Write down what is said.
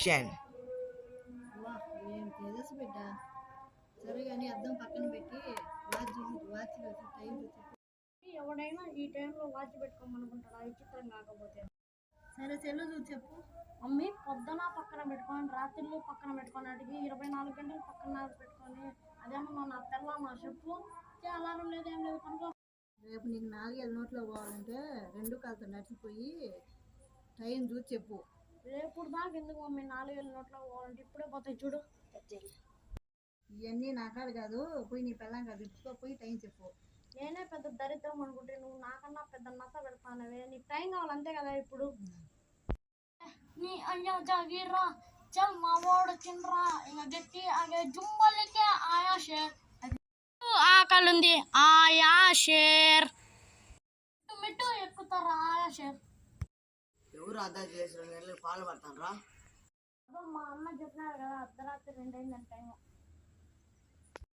Question. ఏం తెలుసు బిడ్డ. సరే కానీ అద్దం పక్కన పెట్టి వాచ్ టైం ఎవడైనా ఈ టైంలో వాచ్ పెట్టుకోమనుకుంటాడా విచిత్రం కాకపోతే. సరే సెల్లు చూసి చెప్పు. మమ్మీ పొద్దున పక్కన పెట్టుకొని రాత్రిళ్ళు పక్కన పెట్టుకొని అడిగి 24 గంటలు పక్కన పెట్టుకొని అదేమన్నా నా తెల్ల నా చెప్పు. అలారం లేదు ఏం లేదు కనుక రేపు నీకు 4 నోట్లో పోవాలంటే 2 కాళ్ళతో నడిచిపోయి టైం చూసి చెప్పు. రేపు దాకా ఎందుకు మమ్మీ 4 నోట్లో పోవాలంటే ఇప్పుడే పోతాయి చూడు. ఇవన్నీ నా కాదు కాదు, పోయి నీ పిల్లం కాదు ఇప్పుకో పోయి టైం చెప్పు. నేనే పెద్ద దరిద్రం అనుకుంటే నువ్వు నాకన్నా పెద్ద నస పెడతానవే. నీకు టైం కావాలంతే కదా ఇప్పుడు. నీ అయ్యా జాగిరా చల్ మా వాడు తినరా ఇంకా గట్టి అగే జుంబలికే ఆయా షేర్ ఆకలుంది ఆయా షేర్ మిట్టు ఎక్కుతారా ఆయా షేర్. ఎవరు అర్థం చేసిన పాలు పడతాను రా. మా అమ్మ చెప్పినారు కదా అర్ధరాత్రి 2 అయిందని టైం.